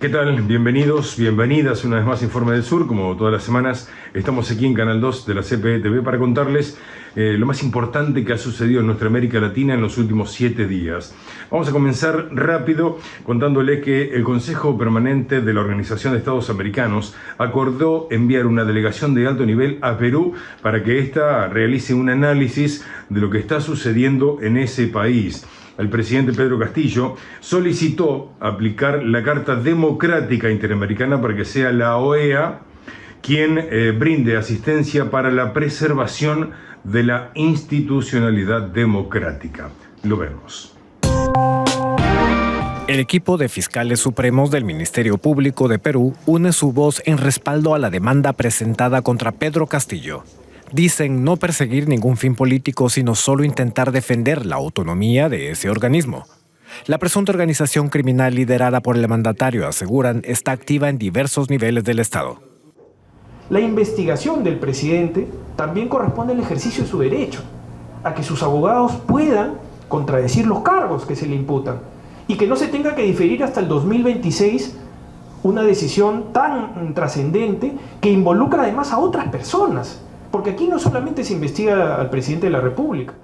¿Qué tal? Bienvenidos, bienvenidas una vez más a Informe del Sur. Como todas las semanas, estamos aquí en Canal 2 de la CPE TV para contarles lo más importante que ha sucedido en nuestra América Latina en los últimos 7 días. Vamos a comenzar rápido contándole que el Consejo Permanente de la Organización de Estados Americanos acordó enviar una delegación de alto nivel a Perú para que ésta realice un análisis de lo que está sucediendo en ese país. El presidente Pedro Castillo solicitó aplicar la Carta Democrática Interamericana para que sea la OEA quien brinde asistencia para la preservación de la institucionalidad democrática. Lo vemos. El equipo de fiscales supremos del Ministerio Público de Perú une su voz en respaldo a la demanda presentada contra Pedro Castillo. Dicen no perseguir ningún fin político, sino solo intentar defender la autonomía de ese organismo. La presunta organización criminal liderada por el mandatario, aseguran, está activa en diversos niveles del Estado. La investigación del presidente también corresponde al ejercicio de su derecho, a que sus abogados puedan contradecir los cargos que se le imputan y que no se tenga que diferir hasta el 2026 una decisión tan trascendente que involucra además a otras personas. Porque aquí no solamente se investiga al presidente de la República.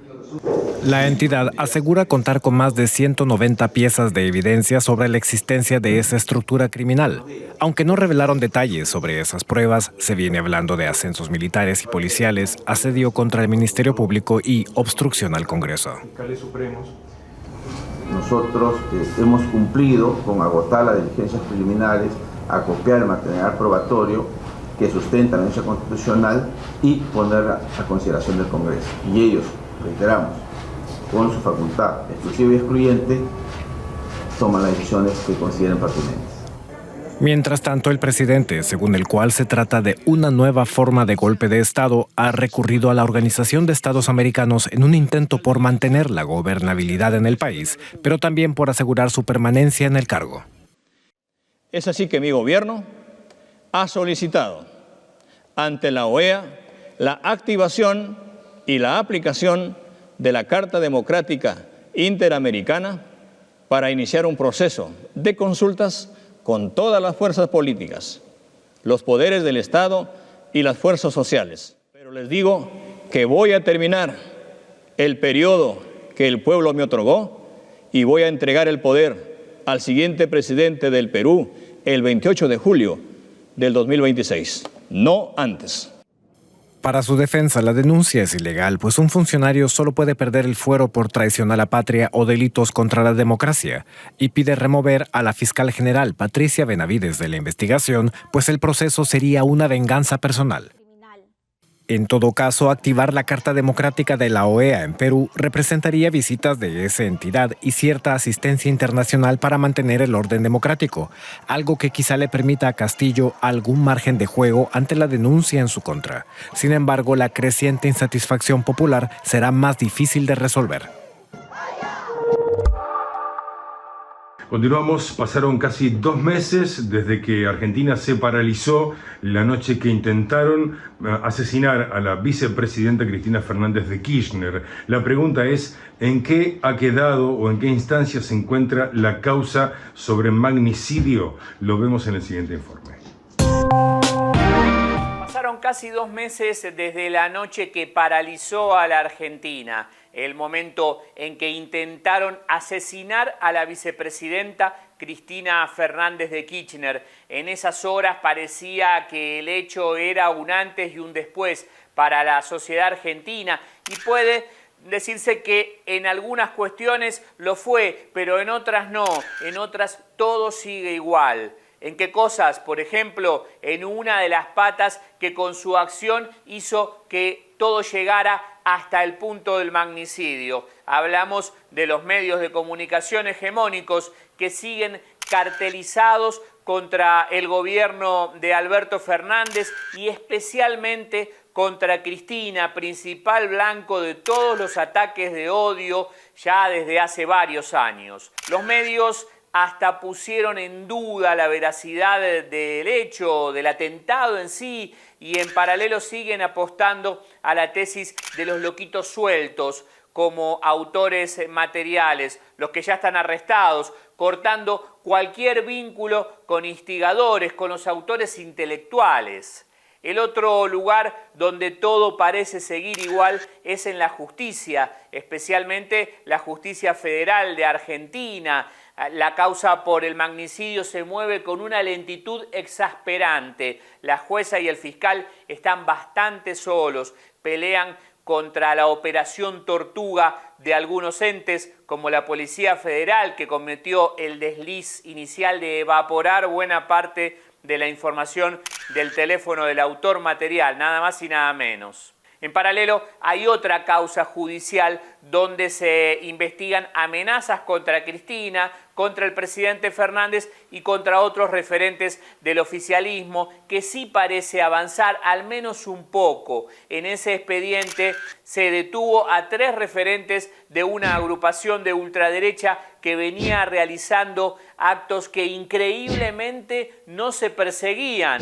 La entidad asegura contar con más de 190 piezas de evidencia sobre la existencia de esa estructura criminal. Aunque no revelaron detalles sobre esas pruebas, se viene hablando de ascensos militares y policiales, asedio contra el Ministerio Público y obstrucción al Congreso. Nosotros hemos cumplido con agotar las diligencias preliminares, acopiar el material probatorio que sustentan la denuncia constitucional y ponerla a consideración del Congreso. Y ellos, reiteramos, con su facultad exclusiva y excluyente, toman las decisiones que consideren pertinentes. Mientras tanto, el presidente, según el cual se trata de una nueva forma de golpe de Estado, ha recurrido a la Organización de Estados Americanos en un intento por mantener la gobernabilidad en el país, pero también por asegurar su permanencia en el cargo. Es así que mi gobierno ha solicitado ante la OEA la activación y la aplicación de la Carta Democrática Interamericana para iniciar un proceso de consultas con todas las fuerzas políticas, los poderes del Estado y las fuerzas sociales. Pero les digo que voy a terminar el periodo que el pueblo me otorgó y voy a entregar el poder al siguiente presidente del Perú el 28 de julio del 2026, no antes. Para su defensa, la denuncia es ilegal, pues un funcionario solo puede perder el fuero por traición a la patria o delitos contra la democracia, y pide remover a la fiscal general Patricia Benavides de la investigación, pues el proceso sería una venganza personal. En todo caso, activar la Carta Democrática de la OEA en Perú representaría visitas de esa entidad y cierta asistencia internacional para mantener el orden democrático, algo que quizá le permita a Castillo algún margen de juego ante la denuncia en su contra. Sin embargo, la creciente insatisfacción popular será más difícil de resolver. Continuamos, pasaron casi 2 meses desde que Argentina se paralizó la noche que intentaron asesinar a la vicepresidenta Cristina Fernández de Kirchner. La pregunta es, ¿en qué ha quedado o en qué instancia se encuentra la causa sobre magnicidio? Lo vemos en el siguiente informe. Pasaron casi 2 meses desde la noche que paralizó a la Argentina, el momento en que intentaron asesinar a la vicepresidenta Cristina Fernández de Kirchner. En esas horas parecía que el hecho era un antes y un después para la sociedad argentina y puede decirse que en algunas cuestiones lo fue, pero en otras no, en otras todo sigue igual. ¿En qué cosas? Por ejemplo, en una de las patas que con su acción hizo que todo llegara hasta el punto del magnicidio. Hablamos de los medios de comunicación hegemónicos que siguen cartelizados contra el gobierno de Alberto Fernández y especialmente contra Cristina, principal blanco de todos los ataques de odio ya desde hace varios años. Los medios hasta pusieron en duda la veracidad del hecho, del atentado en sí, y en paralelo siguen apostando a la tesis de los loquitos sueltos, como autores materiales, los que ya están arrestados, cortando cualquier vínculo con instigadores, con los autores intelectuales. El otro lugar donde todo parece seguir igual es en la justicia, especialmente la justicia federal de Argentina. La causa por el magnicidio se mueve con una lentitud exasperante. La jueza y el fiscal están bastante solos, pelean contra la operación Tortuga de algunos entes como la Policía Federal, que cometió el desliz inicial de evaporar buena parte de la información del teléfono del autor material, nada más y nada menos. En paralelo, hay otra causa judicial donde se investigan amenazas contra Cristina, contra el presidente Fernández y contra otros referentes del oficialismo, que sí parece avanzar al menos un poco. En ese expediente se detuvo a 3 referentes de una agrupación de ultraderecha que venía realizando actos que increíblemente no se perseguían,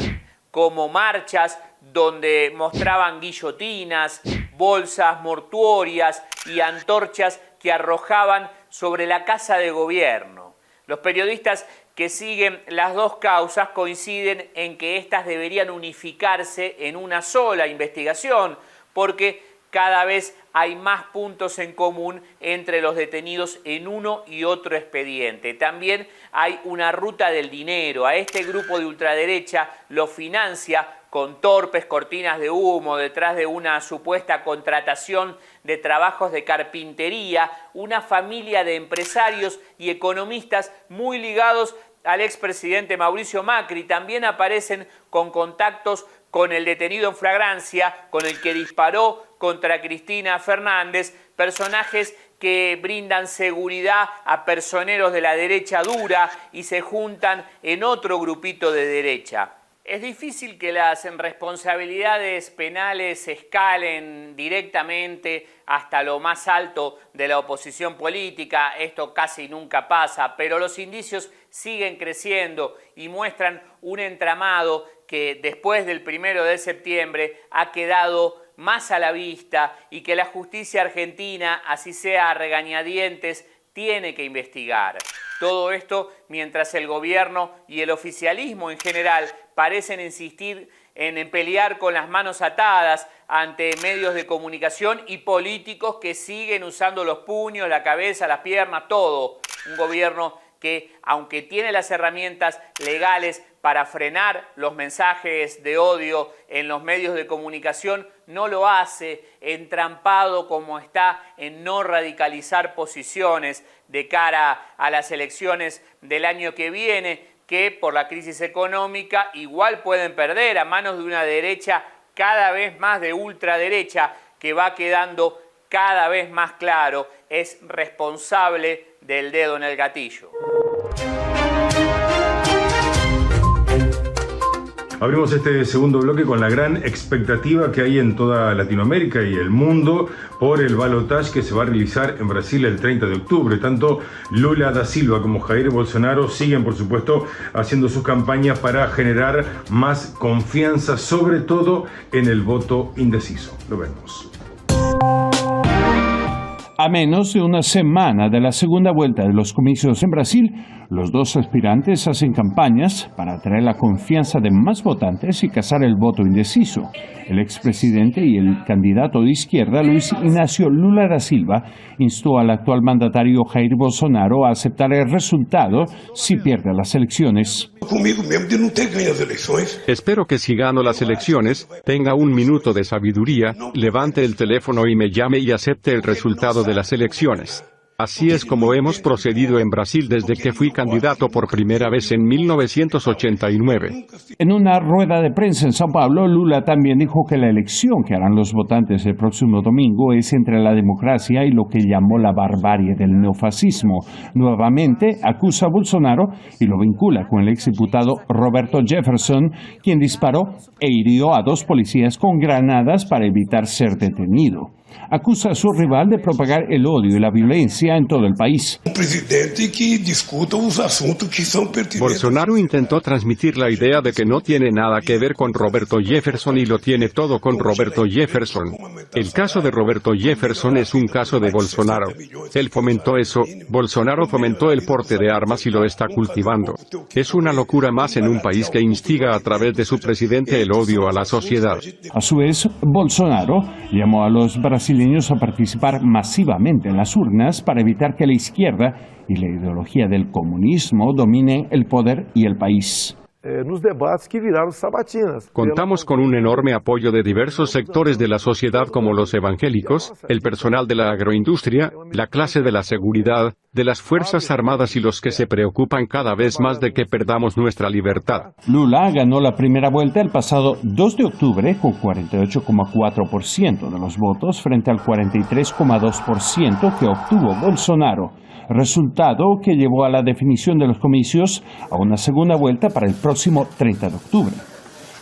como marchas donde mostraban guillotinas, bolsas mortuorias y antorchas que arrojaban sobre la Casa de Gobierno. Los periodistas que siguen las dos causas coinciden en que éstas deberían unificarse en una sola investigación, porque cada vez hay más puntos en común entre los detenidos en uno y otro expediente. También hay una ruta del dinero. A este grupo de ultraderecha lo financia con torpes cortinas de humo detrás de una supuesta contratación de trabajos de carpintería, una familia de empresarios y economistas muy ligados al expresidente Mauricio Macri. También aparecen con contactos con el detenido en flagrancia, con el que disparó contra Cristina Fernández, personajes que brindan seguridad a personeros de la derecha dura y se juntan en otro grupito de derecha. Es difícil que las responsabilidades penales escalen directamente hasta lo más alto de la oposición política. Esto casi nunca pasa, pero los indicios siguen creciendo y muestran un entramado que después del 1 de septiembre ha quedado más a la vista y que la justicia argentina, así sea a regañadientes, tiene que investigar. Todo esto mientras el gobierno y el oficialismo en general parecen insistir en pelear con las manos atadas ante medios de comunicación y políticos que siguen usando los puños, la cabeza, las piernas, todo. Un gobierno que, aunque tiene las herramientas legales para frenar los mensajes de odio en los medios de comunicación, no lo hace, entrampado como está en no radicalizar posiciones de cara a las elecciones del año que viene, que por la crisis económica igual pueden perder a manos de una derecha cada vez más de ultraderecha, que va quedando cada vez más claro, es responsable del dedo en el gatillo. Abrimos este segundo bloque con la gran expectativa que hay en toda Latinoamérica y el mundo por el balotaje que se va a realizar en Brasil el 30 de octubre. Tanto Lula da Silva como Jair Bolsonaro siguen, por supuesto, haciendo sus campañas para generar más confianza, sobre todo en el voto indeciso. Lo vemos. A menos de una semana de la segunda vuelta de los comicios en Brasil, los dos aspirantes hacen campañas para atraer la confianza de más votantes y cazar el voto indeciso. El expresidente y el candidato de izquierda, Luis Inácio Lula da Silva, instó al actual mandatario Jair Bolsonaro a aceptar el resultado si pierde las elecciones. Espero que si gano las elecciones, tenga un minuto de sabiduría, levante el teléfono y me llame y acepte el resultado de las elecciones. Así es como hemos procedido en Brasil desde que fui candidato por primera vez en 1989. En una rueda de prensa en São Paulo, Lula también dijo que la elección que harán los votantes el próximo domingo es entre la democracia y lo que llamó la barbarie del neofascismo. Nuevamente acusa a Bolsonaro y lo vincula con el exdiputado Roberto Jefferson, quien disparó e hirió a 2 policías con granadas para evitar ser detenido. Acusa a su rival de propagar el odio y la violencia democracia en todo el país. Bolsonaro intentó transmitir la idea de que no tiene nada que ver con Roberto Jefferson y lo tiene todo con Roberto Jefferson. El caso de Roberto Jefferson es un caso de Bolsonaro. Él fomentó eso, Bolsonaro fomentó el porte de armas y lo está cultivando. Es una locura más en un país que instiga a través de su presidente el odio a la sociedad. A su vez, Bolsonaro llamó a los brasileños a participar masivamente en las urnas para evitar que la izquierda y la ideología del comunismo dominen el poder y el país. Contamos con un enorme apoyo de diversos sectores de la sociedad como los evangélicos, el personal de la agroindustria, la clase de la seguridad, de las Fuerzas Armadas y los que se preocupan cada vez más de que perdamos nuestra libertad. Lula ganó la primera vuelta el pasado 2 de octubre con 48,4% de los votos frente al 43,2% que obtuvo Bolsonaro. Resultado que llevó a la definición de los comicios a una segunda vuelta para el próximo 30 de octubre.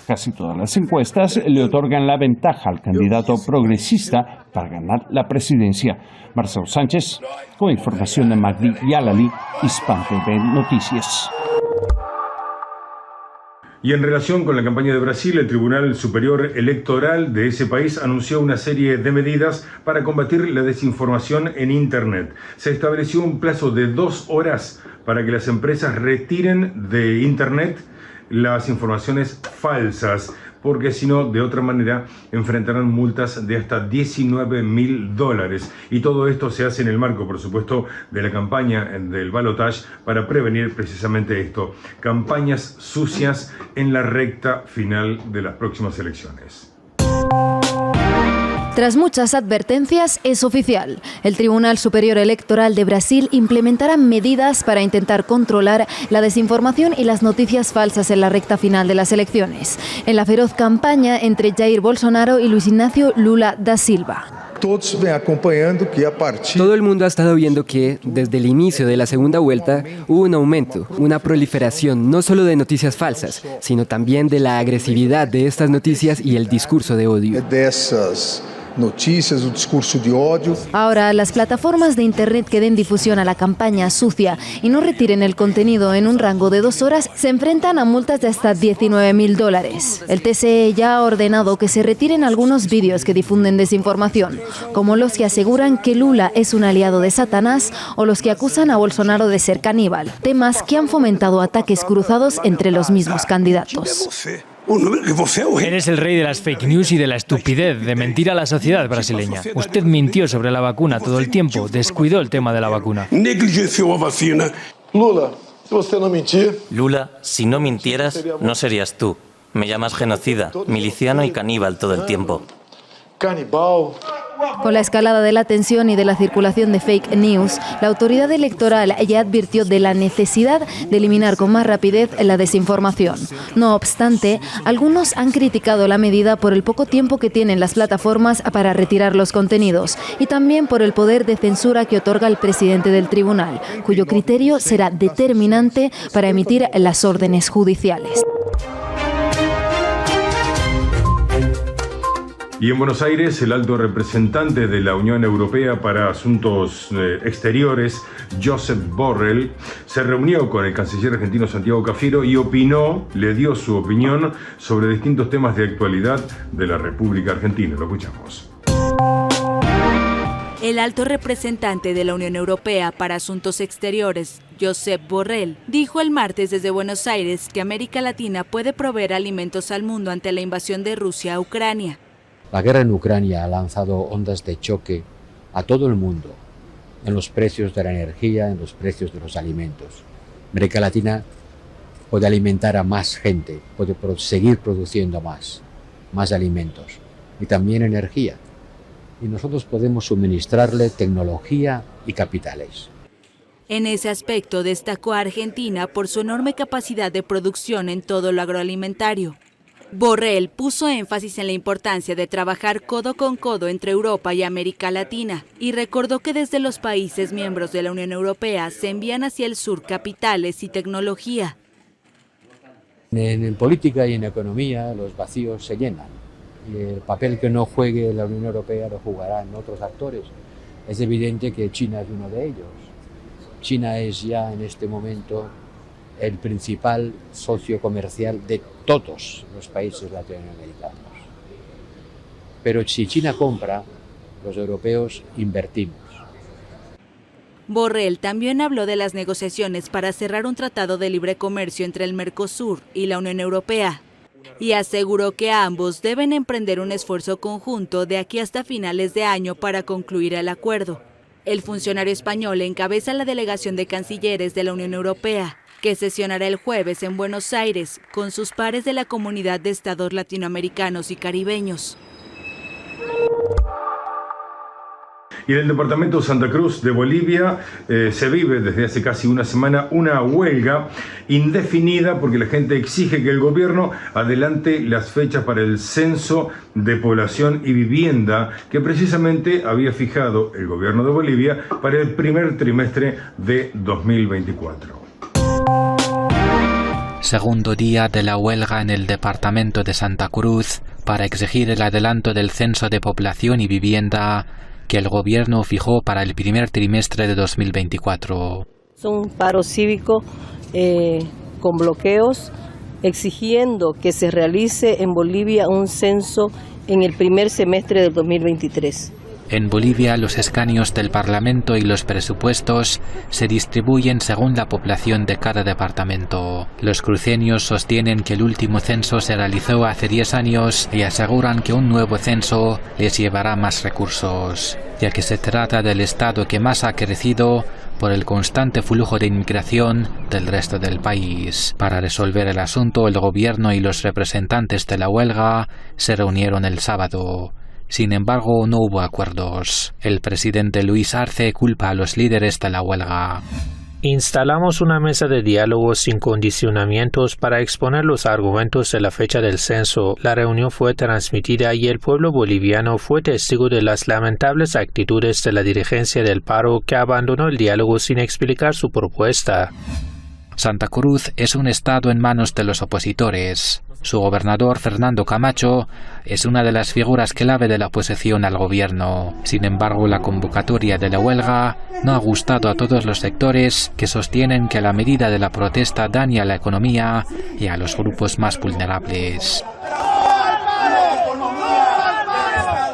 Casi todas las encuestas le otorgan la ventaja al candidato progresista para ganar la presidencia. Marcelo Sánchez, con información de Magdi Yalali, Hispan TV Noticias. Y en relación con la campaña de Brasil, el Tribunal Superior Electoral de ese país anunció una serie de medidas para combatir la desinformación en Internet. Se estableció un plazo de 2 horas para que las empresas retiren de Internet las informaciones falsas, porque si no, de otra manera, enfrentarán multas de hasta $19.000. Y todo esto se hace en el marco, por supuesto, de la campaña del balotaje para prevenir precisamente esto. Campañas sucias en la recta final de las próximas elecciones. Tras muchas advertencias, es oficial. El Tribunal Superior Electoral de Brasil implementará medidas para intentar controlar la desinformación y las noticias falsas en la recta final de las elecciones, en la feroz campaña entre Jair Bolsonaro y Luis Ignacio Lula da Silva. Todo el mundo ha estado viendo que, desde el inicio de la segunda vuelta, hubo un aumento, una proliferación no solo de noticias falsas, sino también de la agresividad de estas noticias y el discurso de odio. Noticias, un discurso de odio. Ahora, las plataformas de Internet que den difusión a la campaña sucia y no retiren el contenido en un rango de 2 horas se enfrentan a multas de hasta $19.000. El TSE ya ha ordenado que se retiren algunos vídeos que difunden desinformación, como los que aseguran que Lula es un aliado de Satanás o los que acusan a Bolsonaro de ser caníbal, temas que han fomentado ataques cruzados entre los mismos candidatos. Eres el rey de las fake news y de la estupidez, de mentir a la sociedad brasileña. Usted mintió sobre la vacuna todo el tiempo, descuidó el tema de la vacuna. Lula, si no mintieras, no serías tú. Me llamas genocida, miliciano y caníbal todo el tiempo. Con la escalada de la tensión y de la circulación de fake news, la autoridad electoral ya advirtió de la necesidad de eliminar con más rapidez la desinformación. No obstante, algunos han criticado la medida por el poco tiempo que tienen las plataformas para retirar los contenidos y también por el poder de censura que otorga el presidente del tribunal, cuyo criterio será determinante para emitir las órdenes judiciales. Y en Buenos Aires, el alto representante de la Unión Europea para Asuntos Exteriores, Josep Borrell, se reunió con el canciller argentino Santiago Cafiero y le dio su opinión sobre distintos temas de actualidad de la República Argentina. Lo escuchamos. El alto representante de la Unión Europea para Asuntos Exteriores, Josep Borrell, dijo el martes desde Buenos Aires que América Latina puede proveer alimentos al mundo ante la invasión de Rusia a Ucrania. La guerra en Ucrania ha lanzado ondas de choque a todo el mundo, en los precios de la energía, en los precios de los alimentos. América Latina puede alimentar a más gente, puede seguir produciendo más alimentos y también energía. Y nosotros podemos suministrarle tecnología y capitales. En ese aspecto destacó a Argentina por su enorme capacidad de producción en todo lo agroalimentario. Borrell puso énfasis en la importancia de trabajar codo con codo entre Europa y América Latina y recordó que desde los países miembros de la Unión Europea se envían hacia el sur capitales y tecnología. En política y en economía los vacíos se llenan y el papel que no juegue la Unión Europea lo jugarán otros actores Es evidente que China es uno de ellos. China es ya en este momento el principal socio comercial de todos los países latinoamericanos. Pero si China compra, los europeos invertimos. Borrell también habló de las negociaciones para cerrar un tratado de libre comercio entre el Mercosur y la Unión Europea y aseguró que ambos deben emprender un esfuerzo conjunto de aquí hasta finales de año para concluir el acuerdo. El funcionario español encabeza la delegación de cancilleres de la Unión Europea, que sesionará el jueves en Buenos Aires con sus pares de la Comunidad de Estados Latinoamericanos y Caribeños. Y en el departamento de Santa Cruz de Bolivia se vive desde hace casi una semana una huelga indefinida porque la gente exige que el gobierno adelante las fechas para el censo de población y vivienda que precisamente había fijado el gobierno de Bolivia para el primer trimestre de 2024. Segundo día de la huelga en el departamento de Santa Cruz para exigir el adelanto del censo de población y vivienda que el gobierno fijó para el primer trimestre de 2024. Es un paro cívico con bloqueos exigiendo que se realice en Bolivia un censo en el primer semestre del 2023. En Bolivia, los escaños del Parlamento y los presupuestos se distribuyen según la población de cada departamento. Los cruceños sostienen que el último censo se realizó hace 10 años y aseguran que un nuevo censo les llevará más recursos, ya que se trata del estado que más ha crecido por el constante flujo de inmigración del resto del país. Para resolver el asunto, el gobierno y los representantes de la huelga se reunieron el sábado. Sin embargo, no hubo acuerdos. El presidente Luis Arce culpa a los líderes de la huelga. Instalamos una mesa de diálogo sin condicionamientos para exponer los argumentos de la fecha del censo. La reunión fue transmitida y el pueblo boliviano fue testigo de las lamentables actitudes de la dirigencia del paro que abandonó el diálogo sin explicar su propuesta. Santa Cruz es un estado en manos de los opositores. Su gobernador, Fernando Camacho, es una de las figuras clave de la oposición al gobierno. Sin embargo, la convocatoria de la huelga no ha gustado a todos los sectores que sostienen que la medida de la protesta daña a la economía y a los grupos más vulnerables.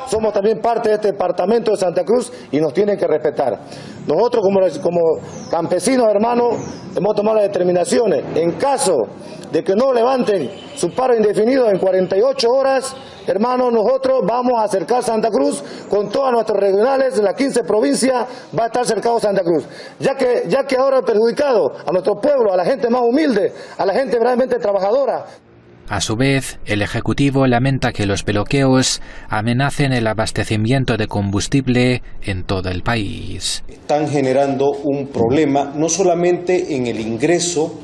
Somos también parte de este departamento de Santa Cruz y nos tienen que respetar. Nosotros como campesinos hermanos hemos tomado las determinaciones. En caso de que no levanten su paro indefinido en 48 horas, hermanos, nosotros vamos a acercar Santa Cruz con todas nuestras regionales, de las 15 provincias va a estar cercado Santa Cruz. Ya que ahora ha perjudicado a nuestro pueblo, a la gente más humilde, a la gente realmente trabajadora. A su vez, el Ejecutivo lamenta que los bloqueos amenacen el abastecimiento de combustible en todo el país. Están generando un problema no solamente en el ingreso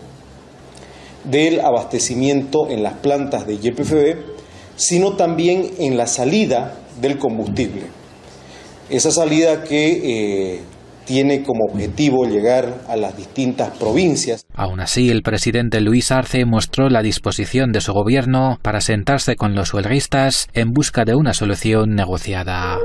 del abastecimiento en las plantas de YPFB, sino también en la salida del combustible. Esa salida que tiene como objetivo llegar a las distintas provincias. Aún así, el presidente Luis Arce mostró la disposición de su gobierno para sentarse con los huelguistas en busca de una solución negociada.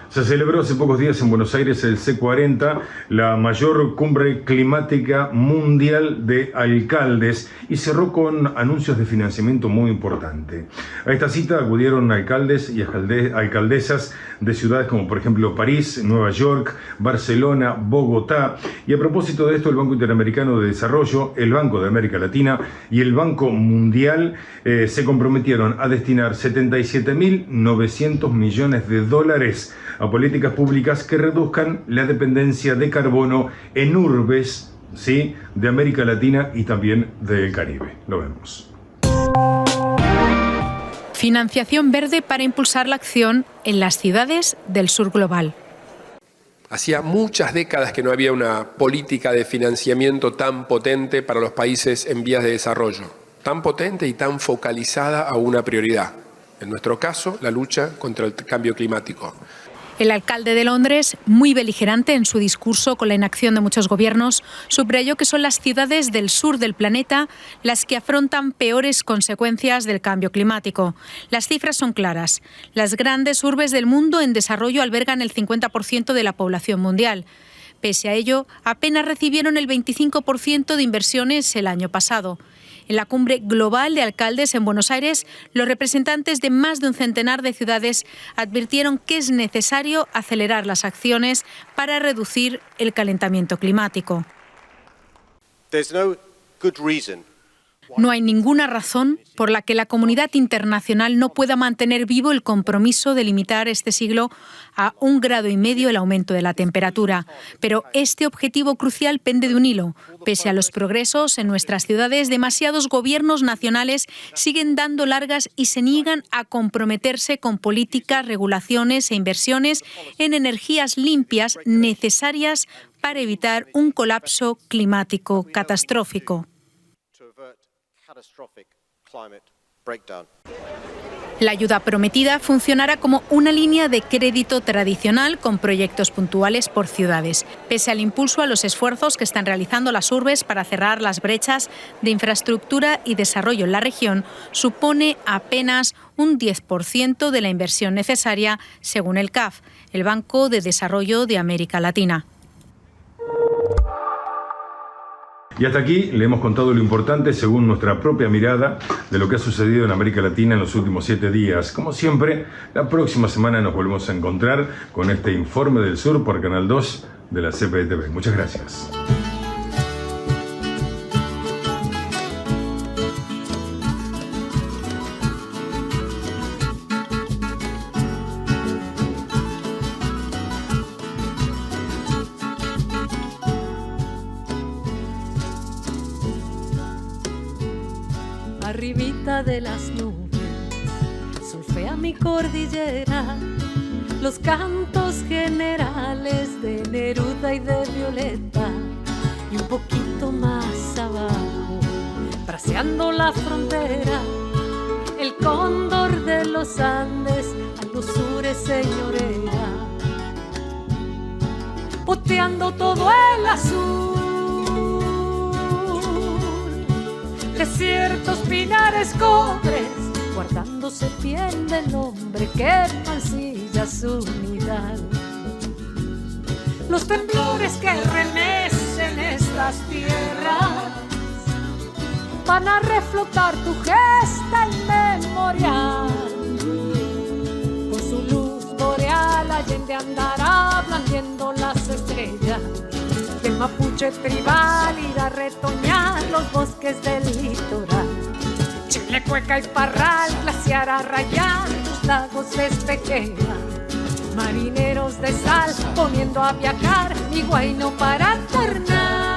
Se celebró hace pocos días en Buenos Aires el C40, la mayor cumbre climática mundial de alcaldes, y cerró con anuncios de financiamiento muy importante. A esta cita acudieron alcaldes y alcaldesas de ciudades como por ejemplo París, Nueva York, Barcelona, Bogotá. Y a propósito de esto, el Banco Interamericano de Desarrollo, el Banco de América Latina y el Banco Mundial se comprometieron a destinar 77.900 millones de dólares a políticas públicas que reduzcan la dependencia de carbono en urbes, ¿sí?, de América Latina y también del Caribe. Lo vemos. Financiación verde para impulsar la acción en las ciudades del sur global. Hacía muchas décadas que no había una política de financiamiento tan potente para los países en vías de desarrollo, tan potente y tan focalizada a una prioridad. En nuestro caso, la lucha contra el cambio climático. El alcalde de Londres, muy beligerante en su discurso con la inacción de muchos gobiernos, subrayó que son las ciudades del sur del planeta las que afrontan peores consecuencias del cambio climático. Las cifras son claras. Las grandes urbes del mundo en desarrollo albergan el 50% de la población mundial. Pese a ello, apenas recibieron el 25% de inversiones el año pasado. En la cumbre global de alcaldes en Buenos Aires, los representantes de más de un centenar de ciudades advirtieron que es necesario acelerar las acciones para reducir el calentamiento climático. No hay ninguna razón por la que la comunidad internacional no pueda mantener vivo el compromiso de limitar este siglo a 1,5 grados el aumento de la temperatura. Pero este objetivo crucial pende de un hilo. Pese a los progresos en nuestras ciudades, demasiados gobiernos nacionales siguen dando largas y se niegan a comprometerse con políticas, regulaciones e inversiones en energías limpias necesarias para evitar un colapso climático catastrófico. La ayuda prometida funcionará como una línea de crédito tradicional con proyectos puntuales por ciudades. Pese al impulso a los esfuerzos que están realizando las urbes para cerrar las brechas de infraestructura y desarrollo en la región, supone apenas un 10% de la inversión necesaria, según el CAF, el Banco de Desarrollo de América Latina. Y hasta aquí le hemos contado lo importante, según nuestra propia mirada, de lo que ha sucedido en América Latina en los últimos 7 días. Como siempre, la próxima semana nos volvemos a encontrar con este Informe del Sur por Canal 2 de la CPTV. Muchas gracias. Arribita de las nubes, solfea mi cordillera, los cantos generales de Neruda y de Violeta, y un poquito más abajo, braceando la frontera, el cóndor de los Andes a los sures señorea, poteando todo el azul. Desiertos, pinares, cobres, guardándose piel del hombre que mancilla su unidad. Los temblores que remecen estas tierras van a reflotar tu gesta inmemorial. Con su luz boreal Allende andará blandiendo las estrellas. El mapuche tribal irá a retoñar los bosques del litoral. Chile, Cueca y Parral glaciará a rayar tus lagos de Espequera. Marineros de sal poniendo a viajar mi guayno para tornar.